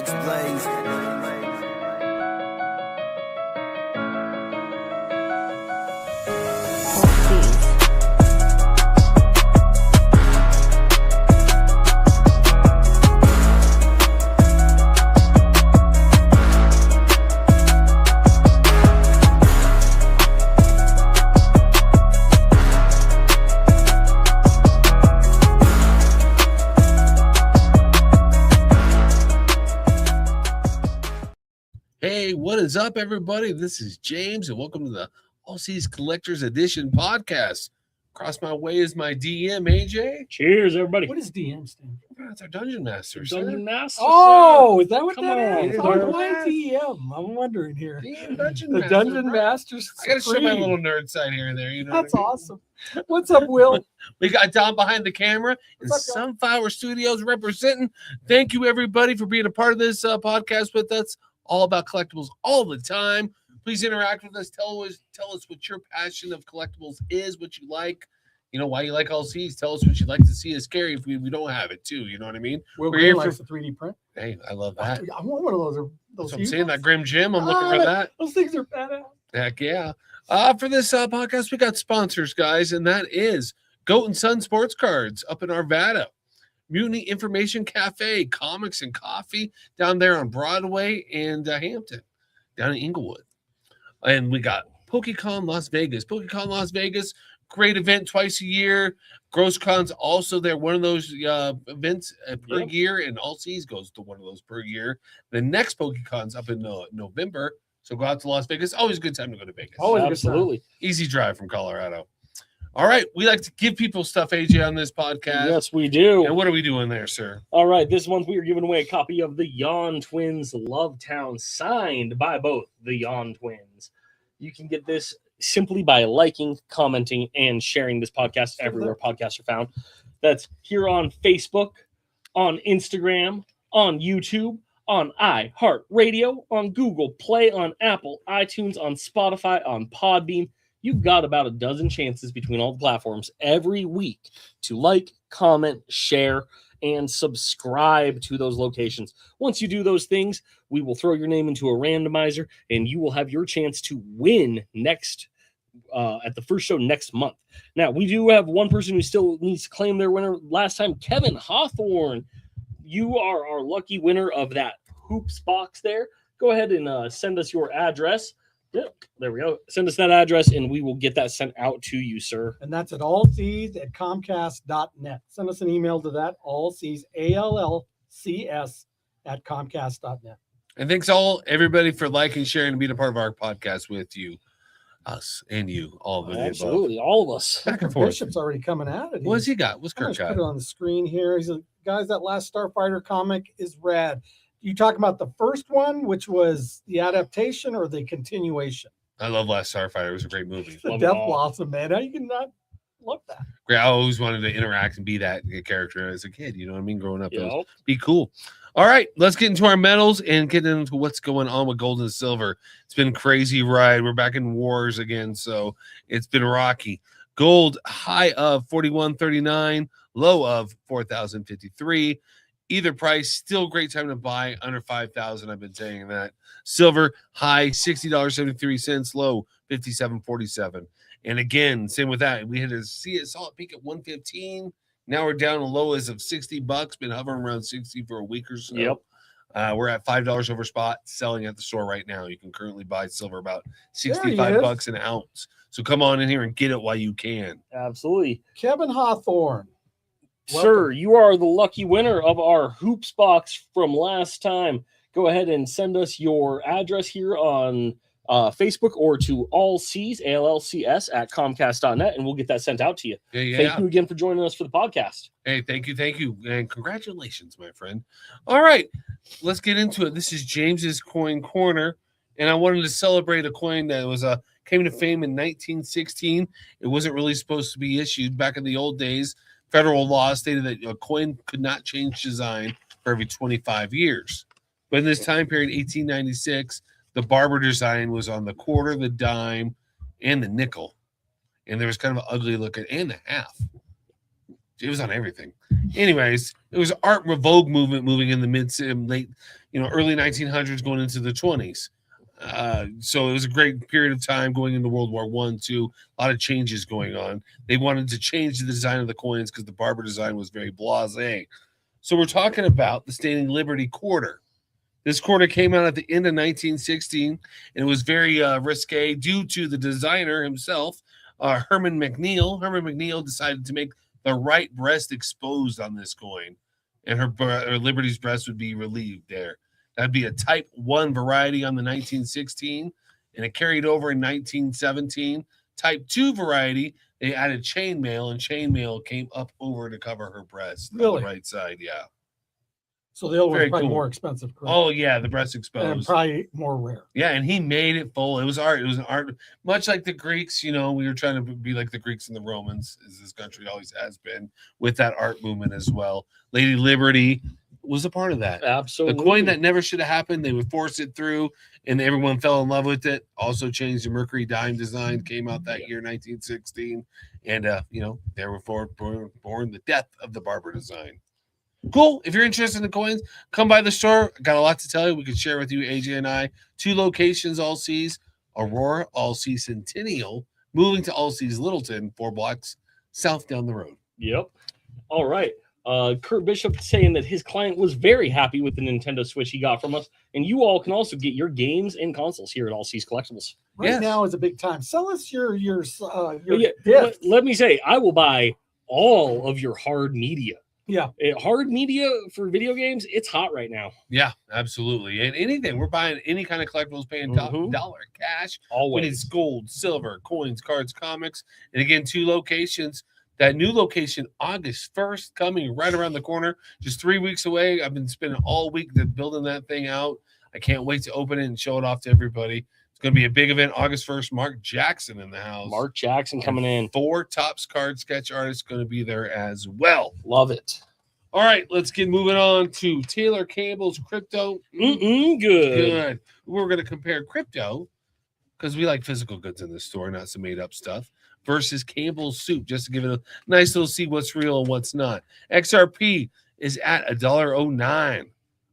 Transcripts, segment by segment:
X Blaze. Hey, what is up, everybody? This is James, and welcome to the All Seas Collectors Edition podcast. Across my way is my DM, AJ. Cheers, everybody. What does DM stand for? That's our Dungeon Master. Dungeon Master. Oh, is that what Come that on, is? sir. Why DM? I'm wondering here. DM Dungeon The Master, Dungeon bro. Master's I gotta show my Supreme. little nerd side here and there. You know, That's what I mean? awesome. What's up, Will? We got Don behind the camera in What's up, Don? Sunflower Studios representing. Thank you, everybody, for being a part of this podcast with us. All about collectibles all the time. Please interact with us. Tell us what your passion of collectibles is, what you like. You know, why you like All Seas. Tell us what you'd like to see us carry if we don't have it, too. You know what I mean? Will We're here Green likes for- the 3D print. Hey, I love that. I want one of those. That's Those what I'm saying. That Grim Jim. I'm Ah, looking for that. Those things are badass. Heck yeah. For this podcast, we got sponsors, guys, and that is Goat and Son Sports Cards up in Arvada. Mutiny Information Cafe, comics and coffee down there on Broadway and Hampton, down in Inglewood. And we got PokeCon Las Vegas. PokeCon Las Vegas, great event twice a year. GrossCon's also there, one of those events per Yep. year, and All Seas goes to one of those per year. The next PokeCon's up in November, so go out to Las Vegas. Always a good time to go to Vegas. Always a good time. Absolutely. Easy drive from Colorado. All right, we like to give people stuff, AJ, on this podcast. Yes, we do. And what are we doing there, sir? All right, this month we are giving away a copy of the Yawn Twins Love Town, signed by both the Yawn Twins. You can get this simply by liking, commenting, and sharing this podcast everywhere podcasts are found. That's here on Facebook, on Instagram, on YouTube, on iHeartRadio, on Google Play, on Apple, iTunes, on Spotify, on Podbean. You've got about a dozen chances between all the platforms every week to like, comment, share, and subscribe to those locations. Once you do those things, we will throw your name into a randomizer, and you will have your chance to win next at the first show next month. Now, we do have one person who still needs to claim their winner. Last time, Kevin Hawthorne. You are our lucky winner of that hoops box there. Go ahead and send us your address. Yep, there we go. Send us that address, and we will get that sent out to you, sir. And that's at allseas@comcast.net. Send us an email to that, allseas, ALLCS @comcast.net. And thanks all everybody for liking, sharing, and being a part of our podcast with you, us, and you, all of the above. Absolutely, all of us. Back and forth. Bishop's already coming at it. What's he got? What's I'm Kirk gonna got? put it on the screen here. He's like, guys, that last Starfighter comic is rad. You talking about the first one, which was the adaptation, or the continuation? I love Last Starfighter. It was a great movie. The Love it Death all. Blossom, man. How you can not love that? Great. I always wanted to interact and be that character as a kid. You know what I mean? Growing up, it was Yep. be cool. All right, let's get into our medals and get into what's going on with gold and silver. It's been a crazy ride. We're back in wars again, so it's been rocky. Gold high of 41.39, low of 4,053. Either price, still great time to buy under 5,000. I've been saying that. Silver high $60.73, low 57.47. And again, same with that. We had a solid peak at 115. Now we're down to low as of $60. Been hovering around 60 for a week or so. Yep. We're at $5 over spot, selling at the store right now. You can currently buy silver about There he $65 an ounce. So come on in here and get it while you can. Absolutely. Kevin Hawthorne. Sir, you are the lucky winner of our hoops box from last time. Go ahead and send us your address here on Facebook or to allcs, ALLCS @comcast.net, and we'll get that sent out to you. Yeah. Thank you again for joining us for the podcast. Hey, thank you, and congratulations, my friend. All right, let's get into it. This is James's Coin Corner, and I wanted to celebrate a coin that was came to fame in 1916. It wasn't really supposed to be issued back in the old days. Federal law stated that a coin could not change design for every 25 years. But in this time period, 1896, the barber design was on the quarter, the dime, and the nickel. And there was kind of an ugly look at and the half. It was on everything. Anyways, it was art revoke movement moving in the late, early 1900s going into the 20s. So it was a great period of time going into World War I, II. A lot of changes going on. They wanted to change the design of the coins because the barber design was very blasé. So we're talking about the Standing Liberty quarter. This quarter came out at the end of 1916, and it was very risque due to the designer himself, Herman McNeil. Herman McNeil decided to make the right breast exposed on this coin, and her Liberty's breast would be relieved there. That'd be a Type 1 variety on the 1916, and it carried over in 1917. Type 2 variety, they added chainmail, and chainmail came up over to cover her breast on the right side. Yeah. So the other one's Very probably cool. more expensive, correct? Oh, yeah, the breast And exposed. probably more rare. Yeah, and he made it full. It was art. It was an art, much like the Greeks. We were trying to be like the Greeks and the Romans, as this country always has been, with that art movement as well. Lady Liberty was a part of that. Absolutely. The coin that never should have happened, they would force it through, and everyone fell in love with it. Also changed the Mercury dime design, came out that year, 1916. And, they were born the death of the barber design. Cool. If you're interested in the coins, come by the store. Got a lot to tell you. We could share with you, AJ and I. 2 locations, All Seas, Aurora, All Seas Centennial, moving to All Seas Littleton, 4 blocks south down the road. Yep. All right. Kurt Bishop saying that his client was very happy with the Nintendo Switch he got from us, and you all can also get your games and consoles here at All Seas Collectibles. Right now is a big time. Sell us your gift. Let me say, I will buy all of your hard media. Yeah. Hard media for video games, it's hot right now. Yeah, absolutely. And anything. We're buying any kind of collectibles, paying dollar cash. Always. It's gold, silver, coins, cards, comics. And again, 2 locations. That new location, August 1st, coming right around the corner, just 3 weeks away. I've been spending all week building that thing out. I can't wait to open it and show it off to everybody. It's going to be a big event, August 1st. Mark Jackson in the house. Mark Jackson coming in. 4 Topps card sketch artists going to be there as well. Love it. All right, let's get moving on to Taylor Campbell's Crypto. Good. We're going to compare crypto, because we like physical goods in this store, not some made-up stuff, versus Campbell's Soup, just to give it a nice little see what's real and what's not. XRP is at $1.09,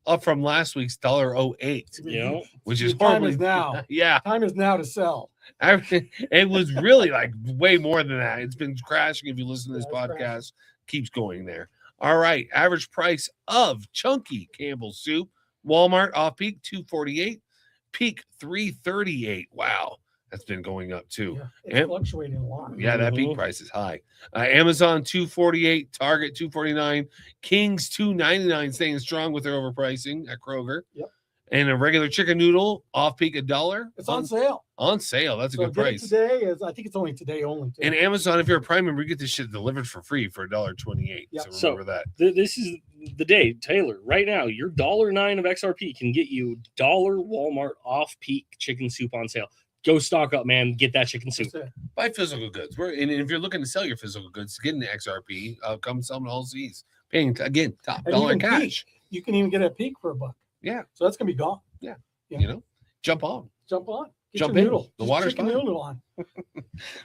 up from last week's $1.08. Yeah, which is time is now. Yeah, time is now to sell. It was really like way more than that. It's been crashing. If you listen to this podcast, keeps going there. All right, average price of chunky Campbell's Soup, Walmart off peak $2.48, peak $3.38. Wow. That's been going up too. Yeah, it's fluctuating a lot. Yeah, that peak price is high. Amazon $2.48, Target $2.49, King's $2.99, staying strong with their overpricing at Kroger. Yep. And a regular chicken noodle off peak $1. It's on sale. On sale. That's a good price. Today I think it's only today only. Too. And Amazon, if you're a Prime member, you get this shit delivered for free for $1.28. Yep. So remember that. This is the day, Taylor. Right now, your $1.09 of XRP can get you $1 Walmart off peak chicken soup on sale. Go stock up, man. Get that chicken soup. Buy physical goods. And if you're looking to sell your physical goods, get into XRP. Come sell them at All Seas. Paying, again, top dollar cash. Peak, you can even get a peak for $1. Yeah. So that's going to be gone. Yeah. Jump on. Jump on. Get Jump your in. Noodle. The water's fine. Noodle on.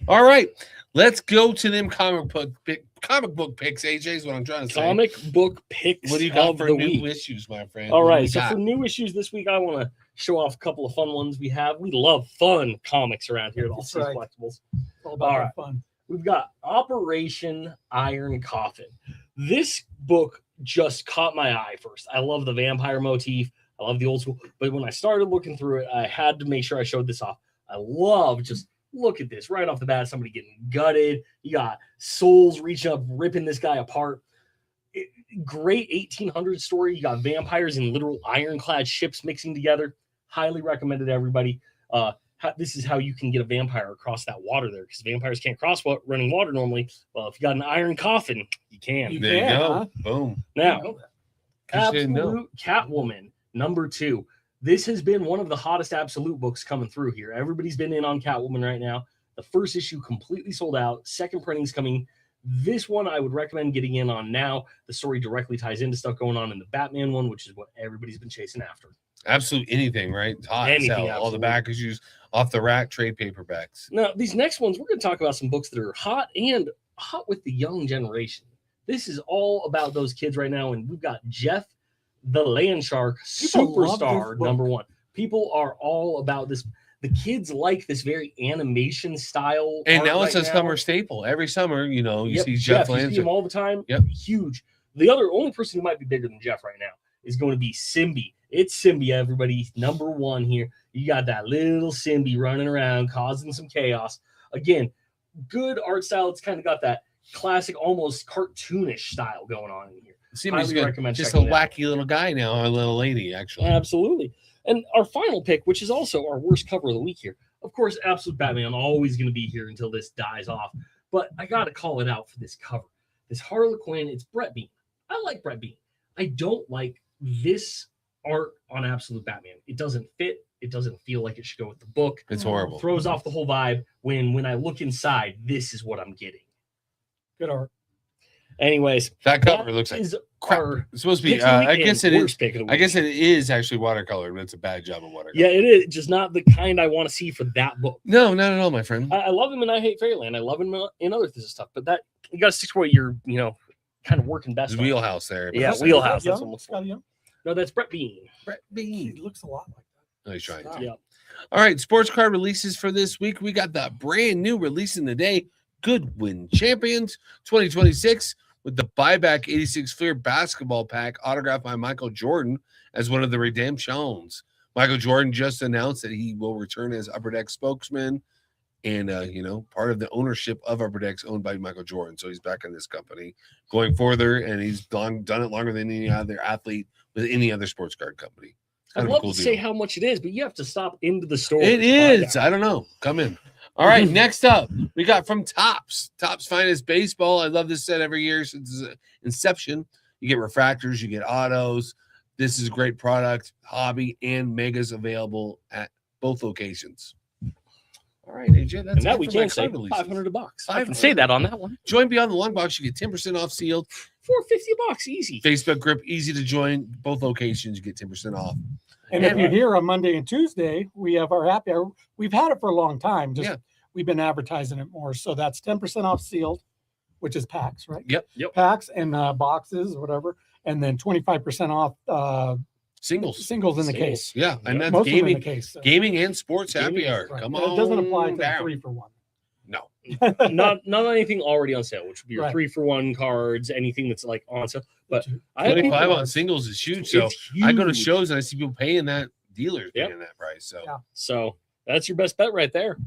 All right. Let's go to them comic book picks. AJ is what I'm trying to say. Comic book picks. What do you got for new week? issues, my friend? All right. So for new issues this week, I want to show off a couple of fun ones we have. We love fun comics around here at All Seas Collectibles. All about fun. We've got Operation Iron Coffin. This book just caught my eye first. I love the vampire motif. I love the old school. But when I started looking through it, I had to make sure I showed this off. I love just look at this right off the bat. Somebody getting gutted. You got souls reaching up, ripping this guy apart. Great 1800 story. You got vampires and literal ironclad ships mixing together. Highly recommended to everybody. This is how you can get a vampire across that water there, because vampires can't cross running water normally. Well, if you got an iron coffin, you can. There you go. Huh? Boom. Now, Absolute Catwoman #2. This has been one of the hottest Absolute books coming through here. Everybody's been in on Catwoman right now. The first issue completely sold out. Second printing's coming. This one I would recommend getting in on now. The story directly ties into stuff going on in the Batman one, which is what everybody's been chasing after. Absolute anything, right? Hot anything, all the back issues off the rack, trade paperbacks. Now, these next ones, we're going to talk about some books that are hot and hot with the young generation. This is all about those kids right now, and we've got Jeff, the Land Shark, People love this superstar book. #1. People are all about this. The kids like this very animation style. And art now it's right a summer staple. Every summer, you know, you Yep, see Jeff you see Lancer. him all the time. Yep. Huge. The only person who might be bigger than Jeff right now is going to be Simbi. It's Simbi, everybody. #1 here. You got that little Simbi running around, causing some chaos. Again, good art style. It's kind of got that classic, almost cartoonish style going on in here. Seems highly recommend just a checking it out. wacky little guy now, a little lady, actually. Absolutely. And our final pick, which is also our worst cover of the week here, of course, Absolute Batman, always going to be here until this dies off. But I got to call it out for this cover. This Harlequin, it's Brett Bean. I like Brett Bean. I don't like this art on Absolute Batman. It doesn't fit. It doesn't feel like it should go with the book. It's horrible. Throws off the whole vibe. When I look inside, this is what I'm getting. Good art. Anyways, That cover looks like is crap. our It's supposed to be. pick of the I week guess and it is. worst pick of the I week. guess it is actually watercolor, but it's a bad job of watercolor. Yeah, it is. Just not the kind I want to see for that book. No, not at all, my friend. I love him and I hate Fairyland. I love him in other stuff, but that you got to stick to what you're, kind of working best. His on. wheelhouse there. Yeah, Is that wheelhouse. young? That's almost Scotty Young? no. That's Brett Bean. Brett He Bean. looks a lot like that. Oh, he's trying to. Yeah. All right, sports card releases for this week. We got the brand new release in the day, Goodwin Champions 2026, with the buyback 86 Fleer basketball pack autographed by Michael Jordan as one of the redemptions. Michael Jordan just announced that he will return as Upper Deck spokesman and, part of the ownership of Upper Deck's owned by Michael Jordan. So he's back in this company going further, and he's done it longer than any other athlete with any other sports card company. I'd Kind of a love cool to say deal. how much it is, but you have to stop into the store. It to find is. out. I don't know. Come in. All right. Next up, we got from Topps. Topps Finest Baseball. I love this set every year since its inception. You get refractors, you get autos. This is a great product. Hobby and megas available at both locations. All right, AJ. That's And that it we for my can say card releases. $500. I can 500. say that on that one. Join Beyond the Long Box. You get 10% off sealed. $450, easy. Facebook group, easy to join. Both locations, you get 10% off. And if you're here on Monday and Tuesday, we have our happy hour. We've had it for a long time. Just we've been advertising it more. So that's 10% off sealed, which is packs, right? Yep. Packs and boxes or whatever. And then 25% off Singles. singles in the Singles. case. Yeah. And that's Most of them in gaming. the case. So. Gaming and sports happy Gaming, hour. Right. Come And on. it doesn't apply to the down. 3-for-1. No. not anything already on sale, which would be your Right. 3-for-1 cards, anything that's like on sale. But I 25 on singles is huge. So It's I go to huge. shows and I see people paying that, dealers Yep. paying that price. So Yeah. So that's your best bet right there.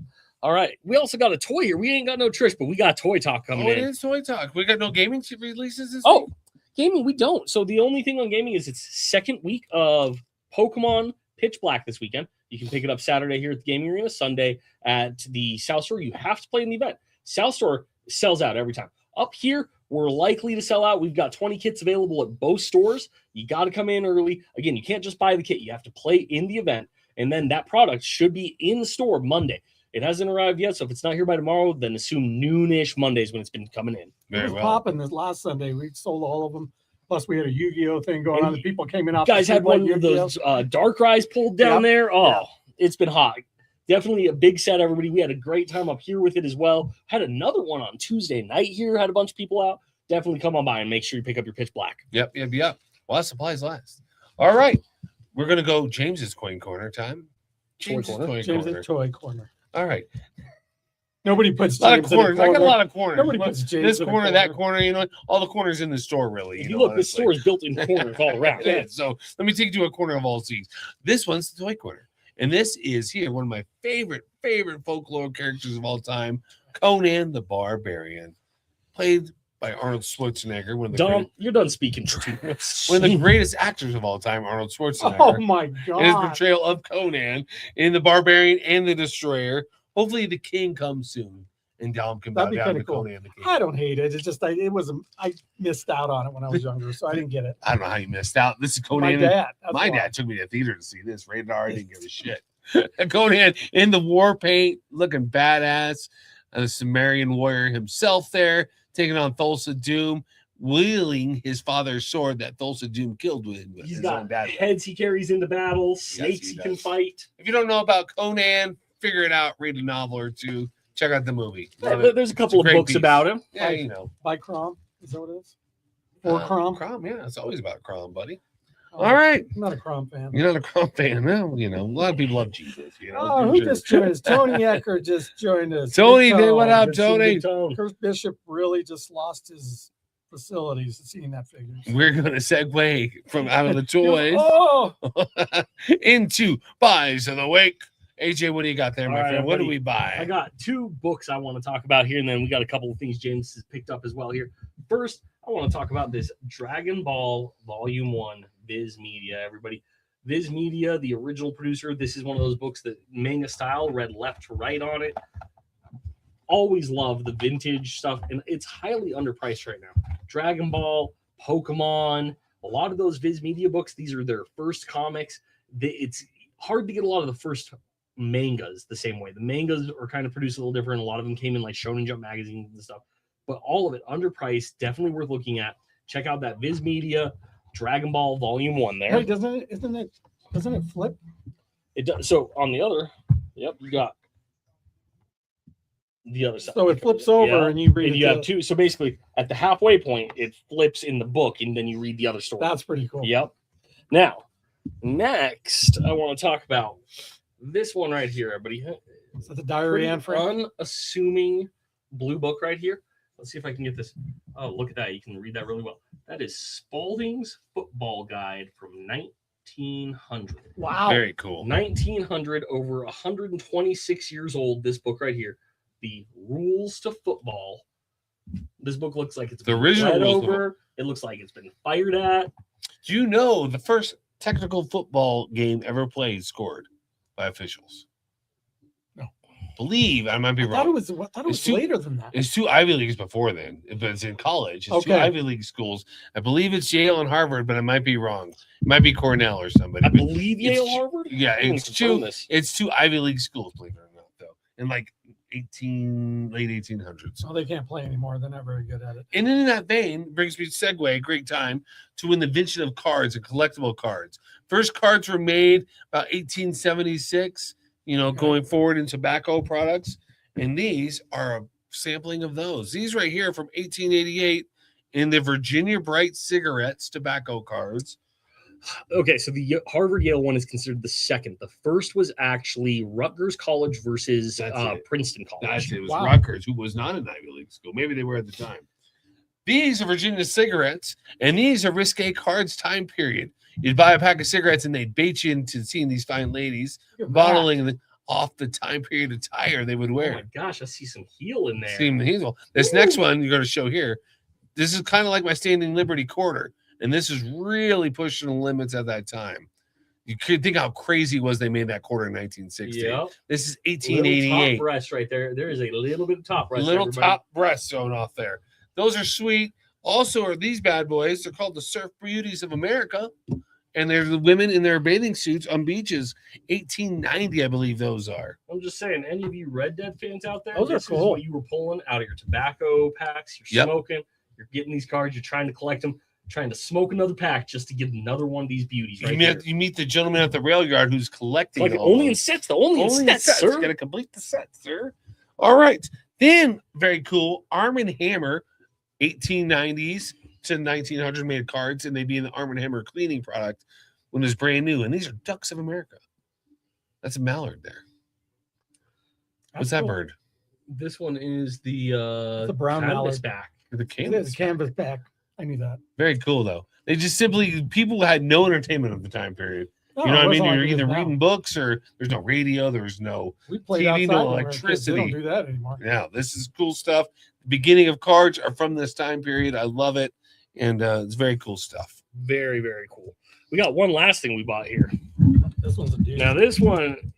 All right. We also got a toy here. We ain't got no Trish, but we got toy talk coming it in. is Toy Talk. We got no gaming releases this Oh, week? gaming, we don't. So the only thing on gaming is it's second week of Pokemon Pitch Black this weekend. You can pick it up Saturday here at the Gaming Arena, Sunday at the South Store. You have to play in the event. South Store sells out every time. Up here, we're likely to sell out. We've got 20 kits available at both stores. You got to come in early. Again, you can't just buy the kit. You have to play in the event. And then that product should be in store Monday. It hasn't arrived yet, so if it's not here by tomorrow, then assume noonish Mondays when it's been coming in. It Very was well. popping this last Sunday. We sold all of them. Plus, we had a Yu-Gi-Oh thing going And on. The people came in. You guys had one of those dark eyes pulled down Yep. there. Oh, Yep. It's been hot. Definitely a big set, everybody. We had a great time up here with it as well. Had another one on Tuesday night here. Had a bunch of people out. Definitely come on by and make sure you pick up your Pitch Black. Yep. While supplies last. All right. We're going to go James's Coin Corner time. Toy James's corner. Coin James' Corner. toy corner. All right. Nobody puts A lot of James in a corners. I got a corner. lot of corners. Nobody puts James This in a corner, that corner, all the corners in the store, really. If you look, this honestly. store is built in corners all around. It is. So let me take you to a corner of all seats. This one's the toy corner. And this is here one of my favorite folklore characters of all time, Conan the Barbarian, played by Arnold Schwarzenegger, one of the Dom, you're done speaking. one of the greatest actors of all time, Arnold Schwarzenegger. Oh my In his god! portrayal of Conan in the Barbarian and the Destroyer. Hopefully the King comes soon, and Dom can bow That'd be down kinda to cool. Conan the King. I don't hate it. It's just it was I missed out on it when I was younger, so I didn't get it. I don't know how you missed out. This is My Conan. dad. that's My why. dad took me to the theater to see this. Rated R, I didn't give a shit. Conan in the war paint, looking badass. A Sumerian warrior himself there, taking on Thulsa Doom, wielding his father's sword that Thulsa Doom killed with He's his got own dad. heads he carries into battle, snakes he he can does. fight. If you don't know about Conan, figure it out. Read a novel or two. Check out the movie. There's a couple of great books piece. about him. Yeah, you know. By Crom. Is that what it is? For Crom? Crom, yeah. It's always about Crom, buddy. Oh, All right. I'm not a Crom fan. You're not a Crom fan. No, a lot of people love Jesus. Oh, who just joined us? Tony Ecker just joined us. Tony, Big what Tone. up, Good seeing Tony? Big Tone. Chris Bishop really just lost his facilities seeing that figures. We're going to segue from out of the toys Oh, into buys of the week. AJ, what do you got there, All my right, friend? What do buddy. we buy? I got 2 books I want to talk about here, and then we got a couple of things James has picked up as well here. First, I want to talk about this Dragon Ball Volume 1 Viz Media, everybody. Viz Media, the original producer. This is one of those books that manga style, read left to right on it. Always love the vintage stuff, and it's highly underpriced right now. Dragon Ball, Pokemon, a lot of those Viz Media books, these are their first comics. It's hard to get a lot of the first mangas the same way. The mangas are kind of produced a little different. A lot of them came in like Shonen Jump magazines and stuff, but all of it underpriced, definitely worth looking at. Check out that Viz Media Dragon Ball Volume 1 there. hey, doesn't it flip? It does. So on the other, yep, you got the other side. So it flips over Yeah, and you read and it you have to- 2. So basically, at the halfway point, it flips in the book, and then you read the other story. That's pretty cool. Yep. Now, next, I want to talk about this one right here, everybody. Is that the Diary Anne Frank? Unassuming blue book right here. Let's see if I can get this. Oh, look at that. You can read that really well. That is Spalding's Football Guide from 1900. Wow. Very cool. 1900, over 126 years old, this book right here. The Rules to Football. This book looks like it's The been original read Rules to over. It looks like it's been fired at. Do you know the first technical football game ever played scored by officials? No. Believe I might be I wrong. thought it was It's too- later than that. It's 2 Ivy Leagues before then, but it's in college. It's 2 Okay. Ivy League schools. I believe it's Yale and Harvard, but I might be wrong. It might be Cornell or somebody. I but believe it's- Yale, Harvard. yeah, I'm gonna it's confirm 2. this. It's 2 Ivy League schools, believe it or not, though. In like late 1800s. So they can't play anymore. They're not very good at it. And in that vein, brings me to segue, great time to win the invention of cards and collectible cards. First cards were made about 1876, Okay. going forward in tobacco products. And these are a sampling of those. These right here from 1888 in the Virginia Bright Cigarettes tobacco cards. Okay, so the Harvard Yale one is considered the second. The first was actually Rutgers College versus That's it. Princeton College. That's it. It was Wow. Rutgers, who was not an Ivy League school. Maybe they were at the time. These are Virginia cigarettes, and these are risque cards time period. You'd buy a pack of cigarettes, and they'd bait you into seeing these fine ladies Look at bottling off the time period attire they would Oh wear. my gosh, I see some heel in there. Seeing the hazel. This next one you're going to show here. This is kind of like my Standing Liberty quarter, and this is really pushing the limits at that time. You could think how crazy it was they made that quarter in 1960. Yep. This is Little top 1888. breast right there. There is a little bit of top breast. Little everybody. top breasts showing off there. Those are sweet. Also, are these bad boys? They're called the Surf Beauties of America, and they're the women in their bathing suits on beaches. 1890, I believe those are. I'm just saying, any of you Red Dead fans out there, Those are this is cool. what you were pulling out of your tobacco packs. You're Yep. smoking. You're getting these cards. You're trying to collect them. Trying to smoke another pack just to get another one of these beauties. Right there. You meet the gentleman at the rail yard who's collecting Like all only in those. sets, though. Only in sets, sir. Got to complete the set, sir. All right. Then, very cool. Arm & Hammer, 1890s to 1900 made cards, and they'd be in the Arm & Hammer cleaning product when it was brand new. And these are Ducks of America. That's a mallard there. What's that cool. bird? This one is the It's a brown canvas mallard. back. The It canvas. is canvas back. I knew that. Very cool, though. They just simply, people had no entertainment of the time period. No, You know it what I mean? wasn't like You're it is either now. reading books or there's no radio, there's no. We played TV, no outside when we were kids. They electricity. don't do that anymore. Yeah, this is cool stuff. The beginning of cards are from this time period. I love it. And it's very cool stuff. Very, very cool. We got one last thing we bought here. This one's a dude. Now, this one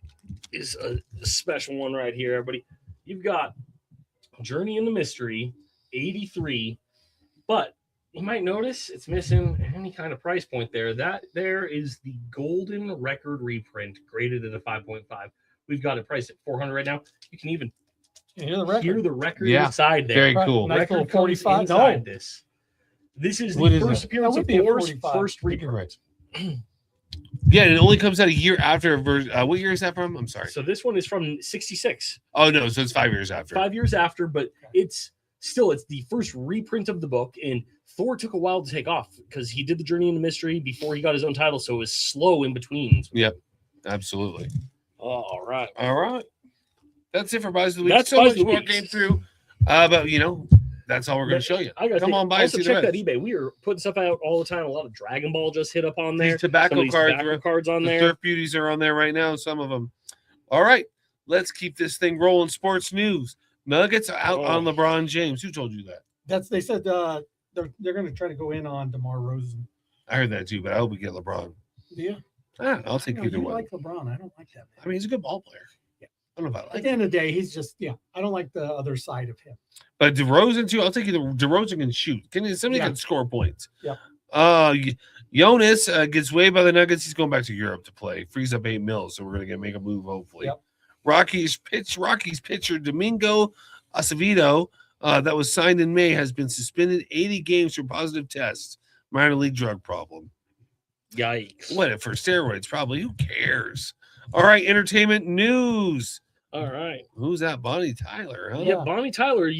is a special one right here, everybody. You've got Journey in the Mystery, 83, but you might notice it's missing any kind of price point there. That there is the golden record reprint graded at a 5.5. We've got it priced at $400 right now. You can even You hear the record? hear the record Yeah, inside there. Very Right, cool. nice. Record little comes 45. inside No. this. This is What the is first it? appearance That of would be a Thor's 45. first reprint. Yeah, and it only comes out a year after. What year is that from? I'm sorry. So this one is from 66. Oh, no. So it's 5 years after. 5 years after, but it's still, it's the first reprint of the book, and Thor took a while to take off because he did the Journey into Mystery before he got his own title, so it was slow in between. Yep, absolutely. All right. That's it for Buys of the Week. That's So Buys much of the more Week. came through, but that's all we're going to show you. I gotta Come on by and also see check the that rest. eBay. We are putting stuff out all the time. A lot of Dragon Ball just hit up on there. These tobacco Some of these cards, cards on the there. Surf Beauties are on there right now. Some of them. All right, let's keep this thing rolling. Sports news. Nuggets are out on LeBron James. Who told you that? They said they're going to try to go in on DeMar Rosen. I heard that too, but I hope we get LeBron. Yeah, I'll take either one. I like LeBron. I don't like that. I mean, he's a good ball player. Yeah. I don't know if I like At the end of the day, he's just I don't like the other side of him. But DeRozan too. I'll take either. DeRozan can shoot. Somebody can score points. Yeah. Jonas gets waived by the Nuggets. He's going back to Europe to play. Frees up $8 million, so we're gonna make a move hopefully. Yep. Rockies pitcher Domingo Acevedo that was signed in May has been suspended 80 games for positive tests. Minor league drug problem. Yikes. What for steroids? Probably. Who cares? All right, entertainment news. All right. Who's that? Bonnie Tyler, huh? Yeah, Bonnie Tyler,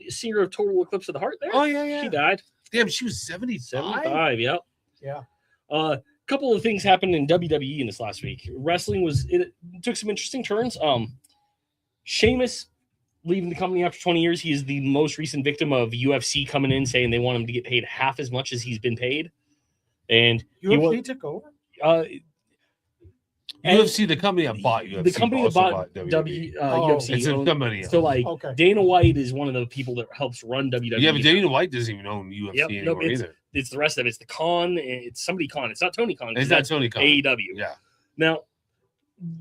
singer of Total Eclipse of the Heart there. Oh, yeah. She died. Damn, she was 75? 75, yep. Yeah. Couple of things happened in WWE in this last week. Wrestling it took some interesting turns. Sheamus leaving the company after 20 years. He is the most recent victim of UFC coming in saying they want him to get paid half as much as he's been paid. And UFC took over? UFC, the company that bought UFC. The company that bought UFC. It's a company. So, Dana White is one of the people that helps run WWE. Yeah, but Dana White doesn't even own UFC anymore either. It's the rest of it. It's the Khan. It's somebody Khan. It's not Tony Khan. It's not Tony Khan. AEW. Yeah. Now,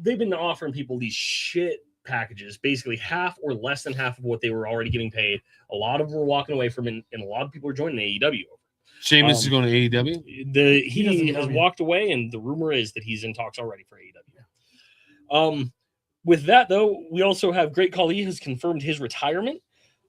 they've been offering people these shit packages, basically half or less than half of what they were already getting paid. A lot of them were walking away from it, and a lot of people are joining AEW. Sheamus is going to AEW? He has walked away, and the rumor is that he's in talks already for AEW. With that, though, we also have Great Khali has confirmed his retirement.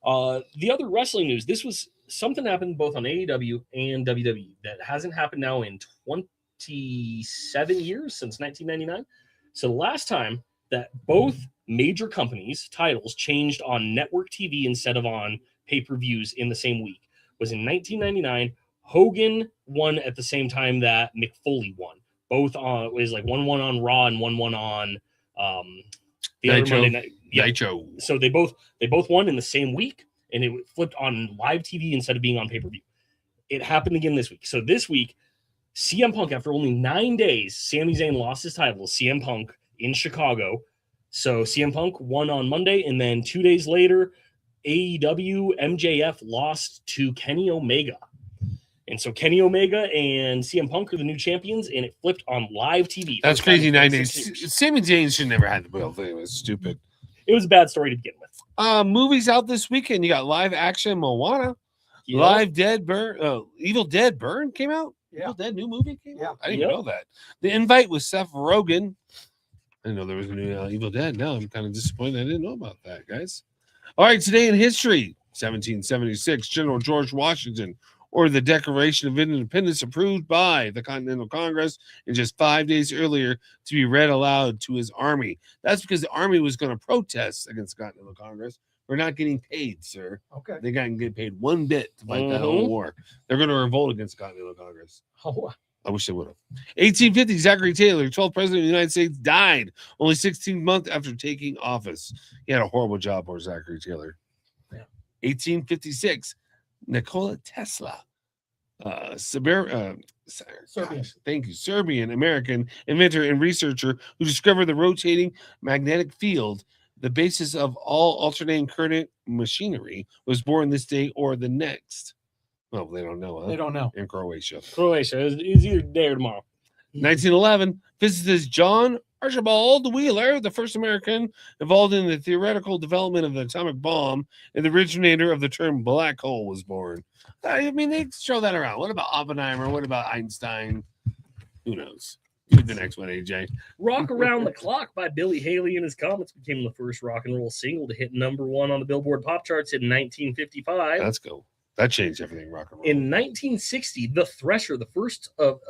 The other wrestling news, this was something happened both on AEW and WWE that hasn't happened now in 27 years, since 1999. So the last time that both major companies' titles changed on network TV instead of on pay-per-views in the same week was in 1999. Hogan won at the same time that Mick Foley won. Both it was like 1-1 on Raw and 1-1 on the other Monday night. Yeah. Nitro. So they both won in the same week, and it flipped on live TV instead of being on pay-per-view. It happened again this week. So this week, CM Punk, after only 9 days, Sami Zayn lost his title to CM Punk in Chicago. So CM Punk won on Monday, and then 2 days later, AEW MJF lost to Kenny Omega. And so Kenny Omega and CM Punk are the new champions, and it flipped on live TV. That's crazy. 9 days. Sami Zayn should never had the belt thing. It was stupid. It was a bad story to begin with. Movies out this weekend. You got live action Moana. Yeah. Live Dead Burn. Evil Dead Burn came out. Yeah. Evil Dead new movie came out. I didn't even know that. The Invite with Seth Rogen. I didn't know there was a new Evil Dead. Now I'm kind of disappointed I didn't know about that, guys. All right, today in history, 1776, General George Washington ordered the Declaration of Independence approved by the Continental Congress, and just 5 days earlier to be read aloud to his army. That's because the army was going to protest against the Continental Congress for not getting paid, sir. Okay. They didn't get paid one bit to fight that whole war. They're going to revolt against the Continental Congress. Oh, I wish they would have. 1850, Zachary Taylor, 12th president of the United States, died only 16 months after taking office. He had a horrible job for Zachary Taylor. Yeah. 1856, Nikola Tesla, Serbian. Thank you, Serbian American inventor and researcher who discovered the rotating magnetic field, the basis of all alternating current machinery, was born this day or the next. Well, they don't know. Huh? They don't know. In Croatia. It's either today or tomorrow. 1911, physicist John Archibald Wheeler, the first American involved in the theoretical development of the atomic bomb and the originator of the term black hole, was born. I mean, they throw that around. What about Oppenheimer? What about Einstein? Who knows? Read the next one, AJ. Rock Around the Clock by Billy Haley and his Comets became the first rock and roll single to hit #1 on the Billboard Pop Charts in 1955. Let's go. That changed everything, rock and roll. In 1960, the Thresher, the first of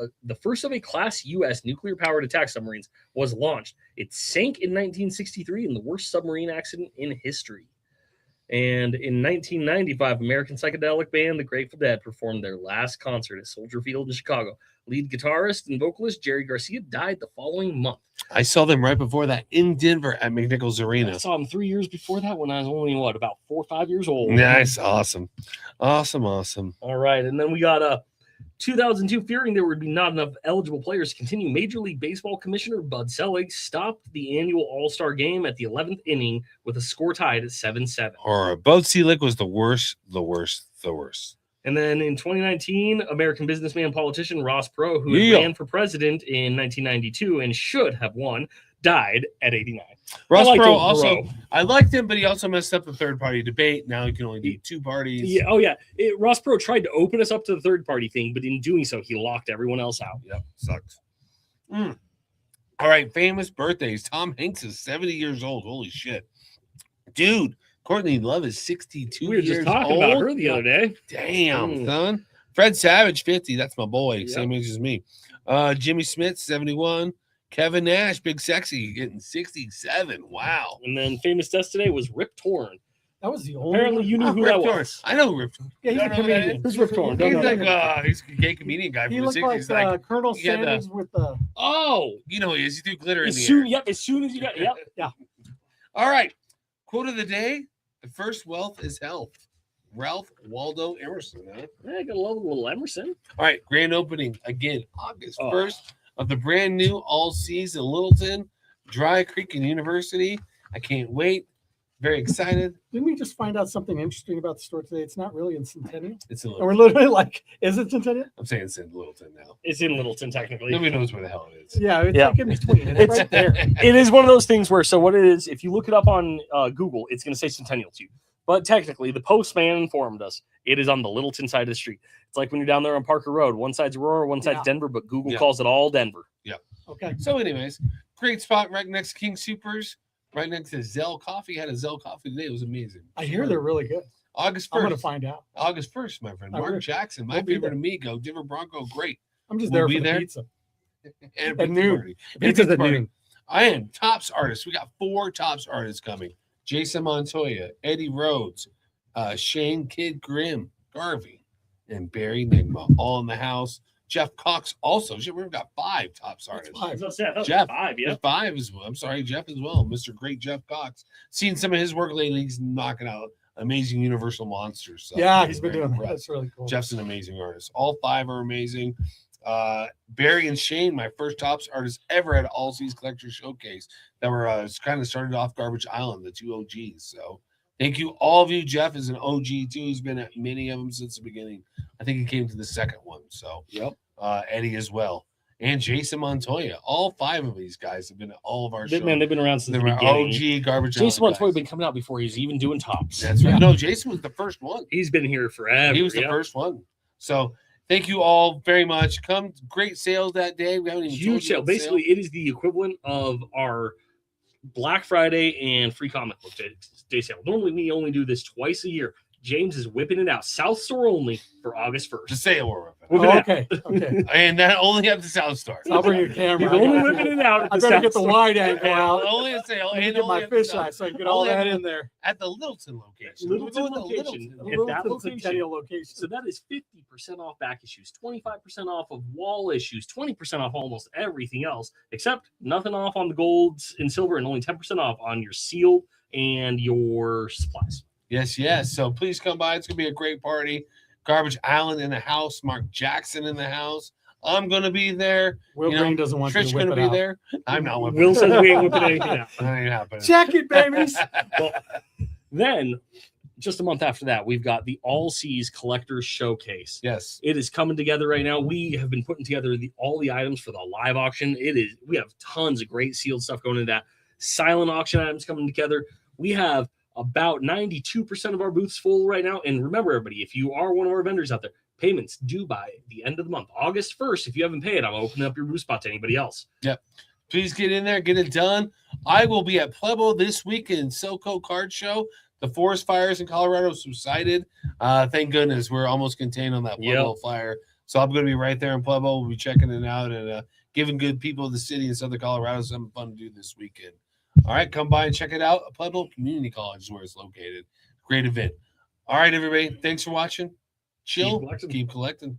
a Class U.S. nuclear-powered attack submarines, was launched. It sank in 1963 in the worst submarine accident in history. And in 1995, American psychedelic band The Grateful Dead performed their last concert at Soldier Field in Chicago. Lead guitarist and vocalist Jerry Garcia died the following month. I saw them right before that in Denver at McNichols Arena. I saw them 3 years before that when I was only, about 4 or 5 years old. Nice. Awesome. Awesome. All right. And then we got 2002, fearing there would be not enough eligible players to continue, Major League Baseball Commissioner Bud Selig stopped the annual All-Star game at the 11th inning with a score tied at 7-7. Or Bud Selig was the worst. And then in 2019, American businessman politician Ross Perot, who had ran for president in 1992 and should have won, died at 89. Ross Perot also, I liked him, but he also messed up the third-party debate. Now he can only do 2 parties. Yeah, Ross Perot tried to open us up to the third-party thing, but in doing so, he locked everyone else out. Yep, sucks. All right, famous birthdays. Tom Hanks is 70 years old. Holy shit. Dude, Courtney Love is 62 We were just talking about her the other day. Damn, son. Fred Savage, 50. That's my boy. Same age as me. Jimmy Smith, 71. Kevin Nash, Big Sexy, getting 67. Wow. And then famous death today was Rip Torn. That was the only Apparently you knew who Rip that Torn. was. I know Rip Torn. Yeah, he's a comedian. Who's Rip Torn? He's like he's a gay comedian guy from He the looked 60s. like Colonel Sanders with the... Oh! You know he is. He threw glitter in As the soon, air. as soon as you got... Yep. Yeah. All right. Quote of the day. The first wealth is health. Ralph Waldo Emerson. Huh? I got a little Emerson. All right. Grand opening. Again, August 1st of the brand new All Seas in Littleton, Dry Creek and University. I can't wait. Very excited. Didn't we just find out something interesting about the store today? It's not really in Centennial. It's in And we're Littleton. literally like, is it Centennial? I'm saying it's in Littleton now. It's in Littleton, technically. Nobody knows where the hell it is. Yeah, it's like in between. It's right there. It is one of those things where, so what it is, if you look it up on Google, it's going to say Centennial to you. But technically, the postman informed us it is on the Littleton side of the street. It's like when you're down there on Parker Road. One side's Aurora, one side's Denver, but Google calls it all Denver. Okay. So anyways, great spot right next to King Supers, right next to Zell Coffee. Had a Zell Coffee today. It was amazing. I hear they're really good. August 1st. I'm going to find out. August 1st, my friend. I Mark will. Jackson, my We'll be favorite there. amigo, Denver Bronco, great. I'm just We'll there be for the there. pizza. And At noon. party. Pizza's at Party. noon. I am tops artists. We got 4 tops artists coming. Jason Montoya, Eddie Rhodes, Shane Kid Grimm, Garvey, and Barry Nigma all in the house. Jeff Cox also. Shit, we've got 5 tops artists. Jeff, 5, yeah. there's 5 as well. I'm sorry, Jeff as well. Mr. Great Jeff Cox. Seen some of his work lately. He's knocking out amazing Universal Monsters. So Yeah, I'm he's been very doing that. impressed. That's really cool. Jeff's an amazing artist. All 5 are amazing. Barry and Shane, my first tops artists ever at All Seas Collector Showcase, that were kind of started off Garbage Island, the 2 OGs. So thank you, all of you. Jeff is an OG too. He's been at many of them since the beginning. I think he came to the second one. So Eddie as well. And Jason Montoya. All 5 of these guys have been at all of our shows. Man, they've been around since They the were beginning. OG Garbage Jason Island Montoya guys. been coming out before he's even doing tops. That's right. No, Jason was the first one. He's been here forever. He was the first one. So thank you all very much. Come, great sales that day. We haven't even told Huge you sale. about the Basically, it is the equivalent of our Black Friday and free comic book day sale. Normally, we only do this twice a year. James is whipping it out. South Store only for August 1st. The sale we're Okay. Okay. and that only at the South Store. I'll bring your camera. You're only whipping it out. At I the better South get the Store. wide angle And out. only a sale. Let me And get only my at the fish South eye so I can get all Only that at in there. At the Littleton location. Littleton We're going to location. Littleton. At that location. Centennial location. So that is 50% off back issues, 25% off of wall issues, 20% off almost everything else, except nothing off on the golds and silver, and only 10% off on your sealed and your supplies. Yes. So please come by. It's going to be a great party. Garbage Island in the house. Mark Jackson in the house. I'm going to be there. Will Green doesn't want Trish you to going whip to it be out. there. I'm not whipping Will it says we ain't whipping anything out. That ain't happening. Check it, babies. Then, just a month after that, we've got the All Seas Collectors Showcase. Yes. It is coming together right now. We have been putting together all the items for the live auction. We have tons of great sealed stuff going into that. Silent auction items coming together. We have about 92% of our booths full right now. And remember, everybody, if you are one of our vendors out there, payments due by the end of the month. August 1st, if you haven't paid, I'm opening up your booth spot to anybody else. Yep. Please get in there, get it done. I will be at Pueblo this week in Silco Card Show. The forest fires in Colorado subsided. Thank goodness we're almost contained on that Pueblo fire. So I'm going to be right there in Pueblo. We'll be checking it out and giving good people of the city in Southern Colorado something fun to do this weekend. All right, come by and check it out. Pueblo Community College is where it's located. Great event. All right, everybody. Thanks for watching. Chill. Keep collecting. Keep collecting.